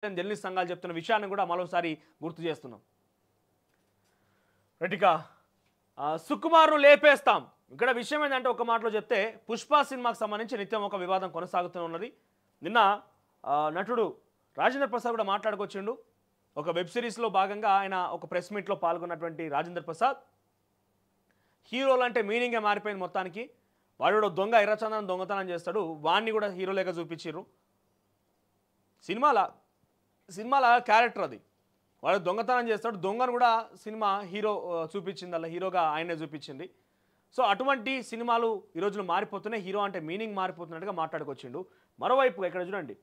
Journalist సంఘాలు చెప్తున్న విషయాన్ని కూడా మరోసారి గుర్తు చేస్తున్నాం. రెటికా సుకుమార్ను లేపేస్తాం. ఇక్కడ విషయం ఏంటంటే ఒక మాటలో చెప్తే పుష్ప సినిమాకి సంబంధించి నిత్యం ఒక వివాదం కొనసాగుతూ ఉన్నది. నిన్న నటుడు రాజేంద్ర ప్రసాద్ కూడా మాట్లాడుకొచ్చిండు. ఒక వెబ్ సిరీస్లో భాగంగా ఆయన ఒక ప్రెస్ మీట్లో పాల్గొన్నటువంటి రాజేంద్ర ప్రసాద్ హీరోలు అంటే మీనింగే మారిపోయింది మొత్తానికి. వాడు దొంగ ఎర్రచందనం దొంగతనం చేస్తాడు, వాడిని కూడా హీరోలేగా చూపించారు. సినిమాల క్యారెక్టర్ అది, వాడు దొంగతనం చేస్తాడు, దొంగను కూడా సినిమా హీరో చూపించింది, అలా హీరోగా ఆయనే చూపించింది. సో అటువంటి సినిమాలు ఈ రోజులు మారిపోతున్నాయి, హీరో అంటే మీనింగ్ మారిపోతున్నట్టుగా మాట్లాడుకొచ్చిండు. మరోవైపు ఇక్కడ చూడండి,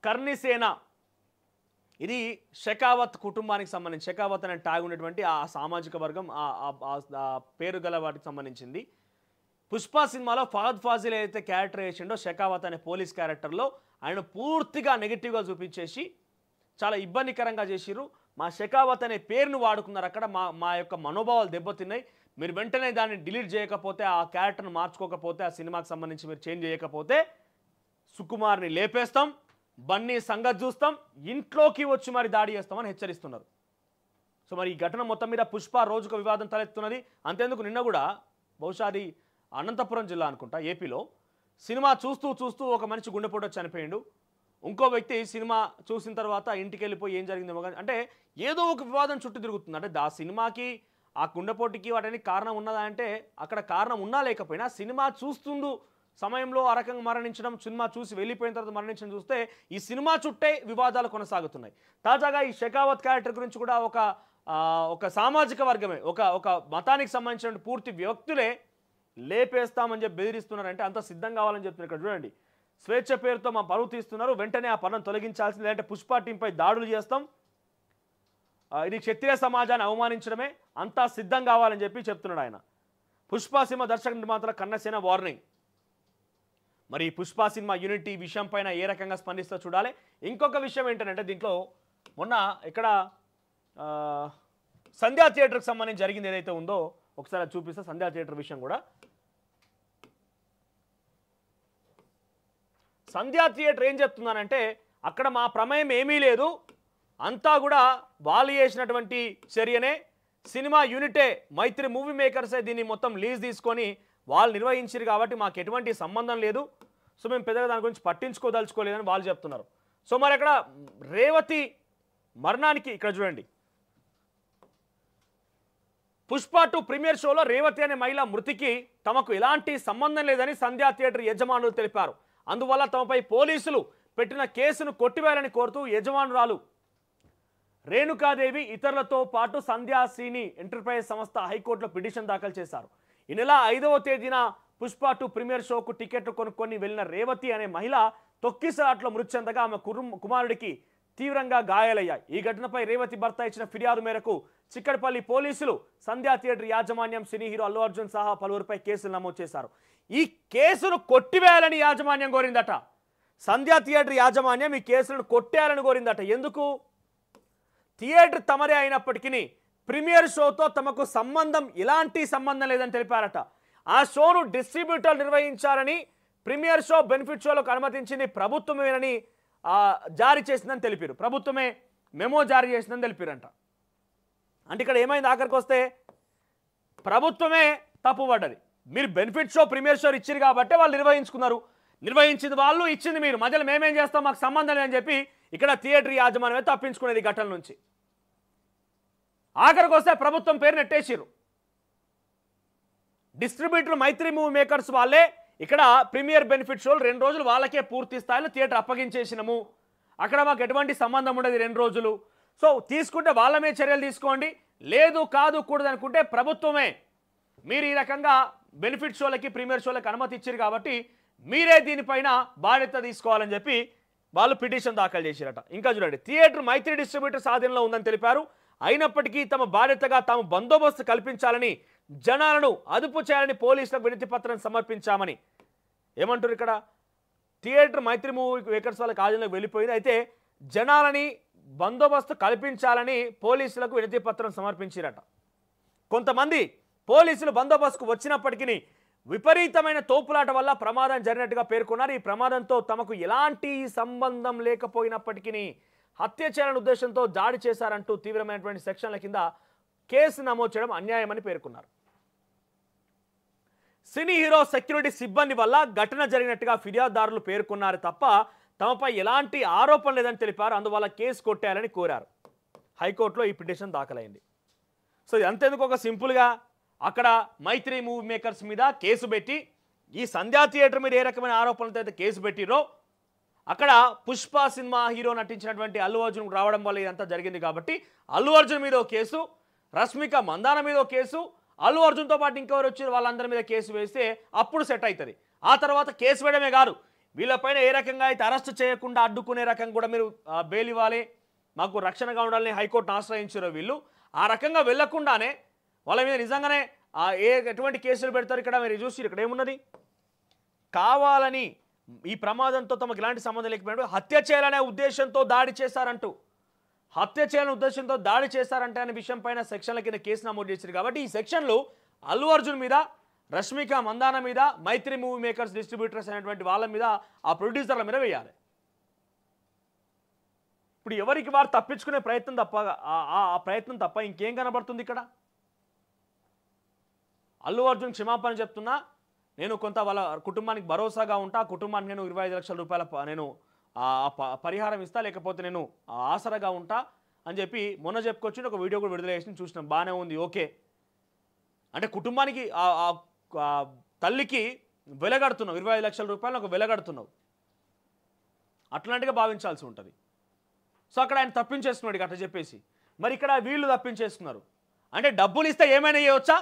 కర్ణిసేన, ఇది షెకావత్ కుటుంబానికి సంబంధించి, షెకావత్ అనే ట్యాగ్ ఉన్నటువంటి ఆ సామాజిక వర్గం ఆ పేరు గల వాటికి సంబంధించింది. పుష్ప సినిమాలో ఫహద్ ఫాజిల్ ఏదైతే క్యారెక్టర్ వేసిండో షెకావత్ అనే పోలీస్ క్యారెక్టర్లో ఆయన పూర్తిగా నెగిటివ్గా చూపించేసి చాలా ఇబ్బందికరంగా చేసిర్రు. మా షెకావత్ అనే పేరును వాడుకున్నారు, అక్కడ మా యొక్క మనోభావాలు దెబ్బతిన్నాయి. మీరు వెంటనే దాన్ని డిలీట్ చేయకపోతే, ఆ క్యారెక్టర్ను మార్చుకోకపోతే, ఆ సినిమాకి సంబంధించి మీరు చేంజ్ చేయకపోతే సుకుమార్ని లేపేస్తాం, బన్నీ సంగతి చూస్తాం, ఇంట్లోకి వచ్చి మరి దాడి చేస్తామని హెచ్చరిస్తున్నారు. సో మరి ఈ ఘటన మొత్తం మీద పుష్ప రోజుకు వివాదం తలెత్తున్నది. అంతేందుకు నిన్న కూడా బహుశా అది అనంతపురం జిల్లా అనుకుంటా, ఏపీలో సినిమా చూస్తూ ఒక మనిషి గుండెపోటు చనిపోయిండు. ఇంకో వ్యక్తి సినిమా చూసిన తర్వాత ఇంటికి వెళ్ళిపోయి ఏం జరిగిందేమో కానీ, అంటే ఏదో ఒక వివాదం చుట్టూ తిరుగుతుంది. అంటే ఆ సినిమాకి ఆ గుండెపోటుకి వాటిని కారణం ఉన్నదా అంటే అక్కడ కారణం ఉన్నా లేకపోయినా సినిమా చూస్తుండు సమయంలో ఆ రకంగా మరణించడం, సినిమా చూసి వెళ్ళిపోయిన తర్వాత మరణించడం చూస్తే ఈ సినిమా చుట్టే వివాదాలు కొనసాగుతున్నాయి. తాజాగా ఈ షెకావత్ క్యారెక్టర్ గురించి కూడా ఒక సామాజిక వర్గమే, ఒక మతానికి సంబంధించిన పూర్తి వ్యక్తులే లేపేస్తామని చెప్పి బెదిరిస్తున్నారంటే అంత సిద్ధం కావాలని చెప్తున్నారు. ఇక్కడ చూడండి, స్వేచ్ఛ పేరుతో మా పరువు తీస్తున్నారు, వెంటనే ఆ పనులను తొలగించాల్సింది, లేదంటే పుష్ప టీంపై దాడులు చేస్తాం, ఇది క్షత్రియ సమాజాన్ని అవమానించడమే, అంతా సిద్ధం కావాలని చెప్పి చెప్తున్నాడు ఆయన. పుష్ప సినిమా దర్శక నిర్మాతల కర్ణసేన వార్నింగ్. మరి పుష్ప సినిమా యూనిటీ విషయం పైన ఏ రకంగా స్పందిస్తో చూడాలి. ఇంకొక విషయం ఏంటంటే దీంట్లో మొన్న ఇక్కడ సంధ్యా థియేటర్కి సంబంధించి జరిగింది ఏదైతే ఉందో ఒకసారి చూపిస్తా. సంధ్యా థియేటర్ విషయం కూడా, సంధ్యా థియేటర్ ఏం చెప్తున్నానంటే అక్కడ మా ప్రమేయం ఏమీ లేదు, అంతా కూడా వాళ్ళు చేసినటువంటి చర్యనే, సినిమా యూనిటే మైత్రి మూవీ మేకర్సే దీన్ని మొత్తం లీజ్ తీసుకొని వాళ్ళు నిర్వహించారు కాబట్టి మాకు ఎటువంటి సంబంధం లేదు, సో మేము పెద్దగా దాని గురించి పట్టించుకోదలుచుకోలేదని వాళ్ళు చెప్తున్నారు. సో మరి అక్కడ రేవతి మరణానికి ఇక్కడ చూడండి, పుష్ప 2 ప్రీమియర్ షోలో రేవతి అనే మహిళ మృతికి తమకు ఎలాంటి సంబంధం లేదని సంధ్యా థియేటర్ యజమానులు తెలిపారు. అందువల్ల తమపై పోలీసులు పెట్టిన కేసును కొట్టివేయాలని కోరుతూ యజమానురాలు రేణుకాదేవి ఇతరులతో పాటు సంధ్యా సినీ ఎంటర్ప్రైజ్ సంస్థ హైకోర్టులో పిటిషన్ దాఖలు చేశారు. ఈ నెల 5వ తేదీన పుష్ప 2 ప్రీమియర్ షోకు టికెట్లు కొనుక్కొని వెళ్లిన రేవతి అనే మహిళ తొక్కిసలాట్లో మృతి చెందగా ఆమె కుమారుడికి తీవ్రంగా గాయాలయ్యాయి. ఈ ఘటనపై రేవతి భర్త ఇచ్చిన ఫిర్యాదు మేరకు చిక్కడపల్లి పోలీసులు సంధ్యా థియేటర్ యాజమాన్యం, సినీ హీరో అల్లు అర్జున్ సహా పలువురిపై కేసులు నమోదు చేశారు. ఈ కేసును కొట్టివేయాలని యాజమాన్యం కోరిందట. సంధ్యా థియేటర్ యాజమాన్యం ఈ కేసులను కొట్టేయాలని కోరిందట. ఎందుకు? థియేటర్ తమరే అయినప్పటికీ ప్రీమియర్ షోతో తమకు ఎలాంటి సంబంధం లేదని తెలిపారట. ఆ షోను డిస్ట్రిబ్యూటర్లు నిర్వహించాలని, ప్రీమియర్ షో బెనిఫిట్ షోలకు అనుమతించింది ప్రభుత్వమేనని జారీ చేసిందని తెలిపారు. ప్రభుత్వమే మెమో జారీ చేసిందని తెలిపారంట. అంటే ఇక్కడ ఏమైంది, ఆఖరికి వస్తే ప్రభుత్వమే తప్పుపడ్డది. మీరు బెనిఫిట్ షో ప్రీమియర్ షో ఇచ్చారు కాబట్టి వాళ్ళు నిర్వహించుకున్నారు, నిర్వహించింది వాళ్ళు, ఇచ్చింది మీరు, మధ్యలో మేమేం చేస్తాం, మాకు సంబంధం లేదని చెప్పి ఇక్కడ థియేటర్ యాజమాన్యమే తప్పించుకునేది ఘటన నుంచి. ఆఖరికి వస్తే ప్రభుత్వం పేరు నెట్టేసిరు. డిస్ట్రిబ్యూటర్ మైత్రి మూవీ మేకర్స్ వాళ్ళే ఇక్కడ ప్రీమియర్ బెనిఫిట్ షోలు 2 రోజులు వాళ్ళకే పూర్తి స్థాయిలో థియేటర్ అప్పగించేసినాము, అక్కడ మాకు ఎటువంటి సంబంధం ఉండదు 2 రోజులు. సో తీసుకుంటే వాళ్ళమే చర్యలు తీసుకోండి, లేదు కాదు కూడదు అనుకుంటే ప్రభుత్వమే మీరు ఈ రకంగా బెనిఫిట్ షోలకి ప్రీమియర్ షోలకి అనుమతి ఇచ్చారు కాబట్టి మీరే దీనిపైన బాధ్యత తీసుకోవాలని చెప్పి వాళ్ళు పిటిషన్ దాఖలు చేశారట. ఇంకా చూడండి, థియేటర్ మైత్రి డిస్ట్రిబ్యూటర్ స్వాధీనంలో ఉందని తెలిపారు. అయినప్పటికీ తమ బాధ్యతగా తాము బందోబస్తు కల్పించాలని, జనాలను అదుపు చేయాలని పోలీసులకు వినతి పత్రం సమర్పించామని ఏమంటారు ఇక్కడ. థియేటర్ మైత్రి మూవీ మేకర్స్ వాళ్ళకి ఆధీనంలోకి వెళ్ళిపోయింది, అయితే జనాలని బందోబస్తు కల్పించాలని పోలీసులకు వినతి పత్రం సమర్పించారట. కొంతమంది పోలీసులు బందోబస్తుకు వచ్చినప్పటికీ విపరీతమైన తోపులాట వల్ల ప్రమాదం జరిగినట్టుగా పేర్కొన్నారు. ఈ ప్రమాదంతో తమకు ఎలాంటి సంబంధం లేకపోయినప్పటికీ హత్య చేయాలనే ఉద్దేశంతో దాడి చేశారంటూ తీవ్రమైనటువంటి సెక్షన్ల కింద కేసు నమోదు చేయడం అన్యాయమని పేర్కొన్నారు. సినీ హీరో సెక్యూరిటీ సిబ్బంది వల్ల ఘటన జరిగినట్టుగా ఫిర్యాదుదారులు పేర్కొన్నారు తప్ప తమపై ఎలాంటి ఆరోపణ లేదని తెలిపారు. అందువల్ల కేసు కొట్టేయాలని కోరారు. హైకోర్టులో ఈ పిటిషన్ దాఖలైంది. సో అంతేందుకు ఒక సింపుల్గా అక్కడ మైత్రి మూవీ మేకర్స్ మీద కేసు పెట్టి ఈ సంధ్యా థియేటర్ మీద ఏ రకమైన ఆరోపణలతో అయితే కేసు పెట్టిరో అక్కడ పుష్ప సినిమా హీరో నటించినటువంటి అల్లు అర్జున్ రావడం వల్ల ఇదంతా జరిగింది కాబట్టి అల్లు అర్జున్ మీద ఒక కేసు, రష్మిక మందాన మీద ఒక కేసు, అల్లు అర్జున్తో పాటు ఇంకెవరు వచ్చి వాళ్ళందరి మీద కేసు వేస్తే అప్పుడు సెట్ అవుతుంది. ఆ తర్వాత కేసు వేయడమే కాదు, వీళ్ళపైన ఏ రకంగా అయితే అరెస్ట్ చేయకుండా అడ్డుకునే రకంగా కూడా మీరు బెయిల్ ఇవ్వాలి, మాకు రక్షణగా ఉండాలని హైకోర్టును ఆశ్రయించారో వీళ్ళు ఆ రకంగా వెళ్లకుండానే వాళ్ళ మీద నిజంగానే ఎటువంటి కేసులు పెడతారు. ఇక్కడ మీరు చూసి ఇక్కడ ఏమున్నది, కావాలని ఈ ప్రమాదంతో తమకు ఎలాంటి సంబంధం లేకపోయినట్టు హత్య చేయాలనే ఉద్దేశంతో దాడి చేశారంటూ దాడి చేశారంటే అనే విషయం పైన సెక్షన్ల కింద కేసు నమోదు చేశారు. కాబట్టి ఈ సెక్షన్లు అల్లు అర్జున్ మీద, రష్మిక మందాన మీద, మైత్రి మూవీ మేకర్స్ డిస్ట్రిబ్యూటర్స్ అనేటువంటి వాళ్ళ మీద, ఆ ప్రొడ్యూసర్ల మీద వేయాలి. ఇప్పుడు ఎవరికి వారు తప్పించుకునే ప్రయత్నం తప్ప ఆ ప్రయత్నం తప్ప ఇంకేం కనబడుతుంది ఇక్కడ? అల్లు అర్జున్ క్షమాపణ చెప్తున్నా, నేను కొంత వాళ్ళ కుటుంబానికి భరోసాగా ఉంటా, కుటుంబానికి నేను 25 లక్షల రూపాయల నేను పరిహారం ఇస్తా, లేకపోతే నేను ఆసరగా ఉంటా అని చెప్పి మొన్న చెప్పుకొచ్చి ఒక వీడియో కూడా విడుదల చేసి చూసినాం. బాగానే ఉంది, ఓకే. అంటే కుటుంబానికి తల్లికి వెలగడుతున్నావు, 25 లక్షల రూపాయలు ఒక వెలగడుతున్నావు, అట్లాంటిగా భావించాల్సి ఉంటుంది. సో అక్కడ ఆయన తప్పించేస్తున్నాడు అట్లా చెప్పేసి. మరి ఇక్కడ వీళ్ళు తప్పించేస్తున్నారు అంటే డబ్బులు ఇస్తే ఏమైనా చేయవచ్చా?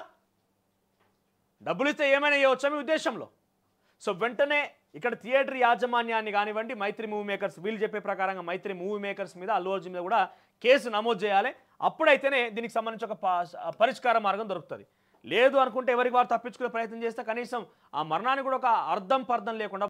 మీ ఉద్దేశంలో? సో వెంటనే ఇక్కడ థియేటర్ యాజమాన్యాన్ని కానివ్వండి, మైత్రి మూవీ మేకర్స్ వీళ్ళు చెప్పే ప్రకారంగా మైత్రి మూవీ మేకర్స్ మీద, అల్లు అర్జున్ మీద కూడా కేసు నమోదు చేయాలి. అప్పుడైతేనే దీనికి సంబంధించి ఒక పరిష్కార మార్గం దొరుకుతుంది. లేదు అనుకుంటే ఎవరికి వారు తప్పించుకునే ప్రయత్నం చేస్తే కనీసం ఆ మరణానికి కూడా ఒక అర్థం పర్థం లేకుండా